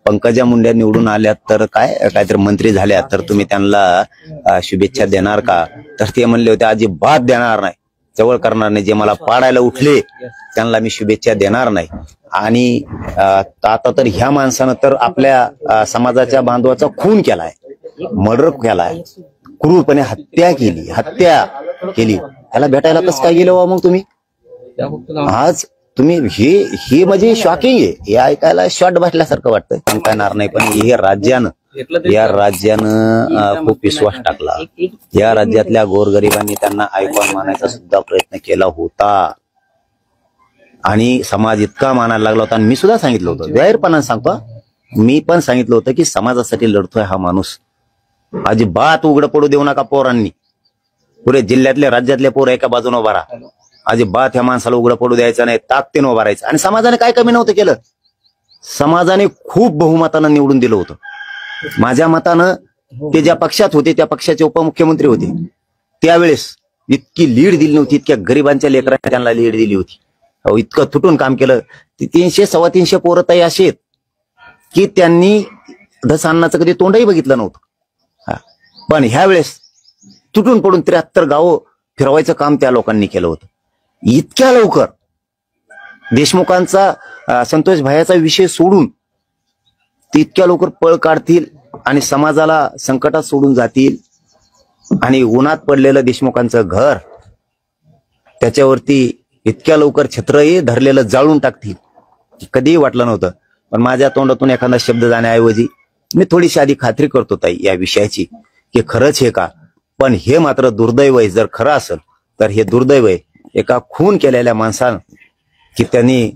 पंकजा मुंडे निवडून आल्या तर काहीतरी मंत्री झाल्या तर तुम्ही त्यांना शुभेच्छा देणार का? तर ते म्हणले होते अजिबात देणार नाही, जवळ करणार नाही, जे मला पाडायला उठले त्यांना मी शुभेच्छा देणार नाही. आणि आता तर ह्या माणसानं तर आपल्या समाजाच्या बांधवाचा खून केलाय, मर्डर केलाय, क्रूरपणे हत्या केली. त्याला भेटायला कसं काय गेलो मग तुम्ही? आज तुम्ही हे म्हणजे शॉकिंग आहे. हे ऐकायला शॉर्ट बसल्यासारखं वाटतंय. सांगता येणार नाही, पण हे या राज्यानं खूप विश्वास टाकला. या राज्यातल्या गोरगरिबांनी त्यांना आयकॉन मानायचा सुद्धा प्रयत्न केला होता आणि समाज इतका मानायला लागला होता. आणि मी सुद्धा सांगितलं होतं, जाहीरपणाने सांगतो, मी पण सांगितलं होतं की समाजासाठी लढतोय हा माणूस, अजिबात उघडं पडू देऊ नका. पोरांनी पुरे जिल्ह्यातले राज्यातले पोरं एका बाजूने उभा राहा, अजिबात ह्या माणसाला उघडं पडू द्यायचं नाही, ताकदीने उभा राहायचं. आणि समाजाने काय कमी नव्हतं केलं, समाजाने खूप बहुमतानं निवडून दिलं होतं. माझ्या मतानं ते ज्या पक्षात होते त्या पक्षाचे उपमुख्यमंत्री होते त्यावेळेस इतकी लीड दिली नव्हती, इतक्या गरिबांच्या लेकरांनी त्यांना लीड दिली होती. इतकं तुटून काम केलं. 300-325 पोरं ताई असे आहेत की त्यांनी धसान्नाचं कधी तोंडही बघितलं नव्हतं. पण ह्या वेळेस तुटून पडून 73 गावं फिरवायचं काम त्या लोकांनी केलं होतं. इतक्या लवकर देशमुखांचा संतोष भायाचा विषय सोडून ते इतक्या लवकर पळ काढतील आणि समाजाला संकटात सोडून जातील. आणि उन्हात पडलेलं देशमुखांचं घर त्याच्यावरती इतक्या लवकर छत्रही धरलेलं जाळून टाकतील, कधीही वाटलं नव्हतं. पण माझ्या तोंडातून एखादा शब्द जाण्याऐवजी मी थोडीशी आधी खात्री करतो ताई या विषयाची की खरंच हे का. पण हे मात्र दुर्दैव आहे. जर खरं असेल तर हे दुर्दैव आहे एका खून केलेल्या माणसानं की त्यांनी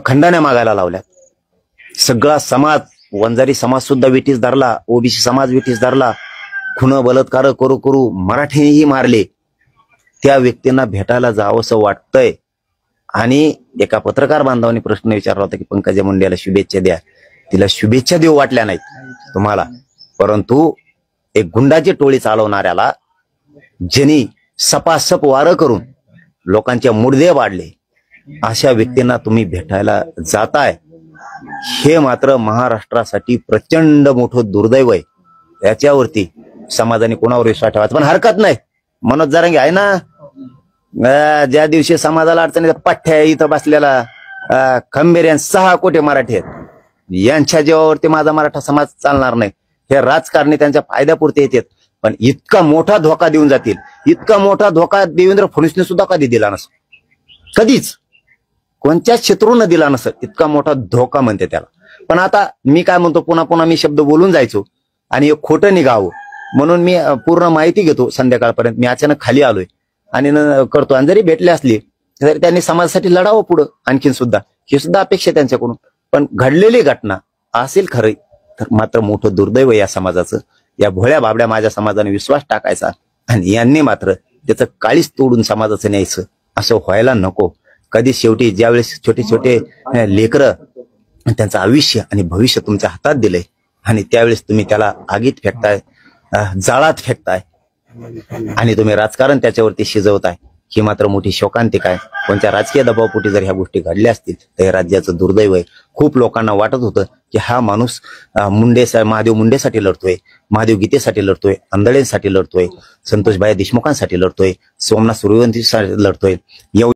खंडण्या मागायला लावल्या. सगळा समाज, वंजारी समाज सुद्धा विटीस धरला, ओबीसी समाज विटीस धरला, खून बलात्कार करू मराठीही मारले. त्या व्यक्तींना भेटायला जावंसं वाटतंय. आणि एका पत्रकार बांधवांनी प्रश्न विचारला होता की पंकजा मुंडेला शुभेच्छा द्या. तिला शुभेच्छा देऊ वाटल्या नाहीत तुम्हाला, परंतु एक गुंडाची टोळी चालवणाऱ्याला ज्यांनी सपासप वारं करून लोकांचे मुडदे वाढले अशा व्यक्तींना तुम्ही भेटायला जाताय, हे मात्र महाराष्ट्रासाठी प्रचंड मोठं दुर्दैव आहे. याच्यावरती समाजाने कोणावर विश्वास ठेवायचा. पण हरकत नाही, मनोज जरांगे आहे ना, ज्या दिवशी समाजाला अडचणीचा पठ्ठ्या इथं बसलेला खंबीर यांना 6 कोटी मराठी आहेत, यांच्या जीवावरती माझा मराठा समाज चालणार नाही. हे राजकारणी त्यांच्या फायद्यापुरते येतात, पण इतका मोठा धोका देऊन जातील, इतका मोठा धोका देवेंद्र फडणवीसने सुद्धा कधी दिला नसेल, कधीच कोणत्याच क्षेत्रानं दिला नसेल. इतका मोठा धोका म्हणते त्याला. पण आता मी काय म्हणतो, पुन्हा मी शब्द बोलून जायचो आणि एक खोटं निघावं म्हणून मी पूर्ण माहिती घेतो संध्याकाळपर्यंत. मी अचानक खाली आलोय आणि करतो. आणि जरी भेटले असले तरी त्यांनी समाजासाठी लढावं पुढं आणखीन सुद्धा, ही सुद्धा अपेक्षा त्यांच्याकडून. पण घडलेली घटना असेल खरं तर मात्र मोठं दुर्दैव या समाजाचं. या भोळ्या बाबड्या माझ्या समाजाने विश्वास टाकायचा आणि यांनी मात्र त्याचं काळीच तोडून समाजाचं न्यायचं, असं व्हायला नको. कधी शेवटी ज्यावेळेस छोटे छोटे लेकरं त्यांचं आयुष्य आणि भविष्य तुमच्या हातात दिलंय आणि त्यावेळेस तुम्ही त्याला आगीत फेकताय, जाळात फेकताय आणि तुम्ही राजकारण त्याच्यावरती शिजवताय, ही मात्र मोठी शोकांतिका आहे. कोणत्या राजकीय दबावपोटी जर ह्या गोष्टी घडल्या असतील तर हे राज्याचं दुर्दैव आहे. खूप लोकांना वाटत होतं की हा माणूस महादेव मुंडेसाठी लढतोय, महादेव गीतेसाठी लढतोय, आंधळेंसाठी लढतोय, संतोष भाया देशमुखांसाठी लढतोय, सोमनाथ सूर्यवंशीसाठी लढतोय.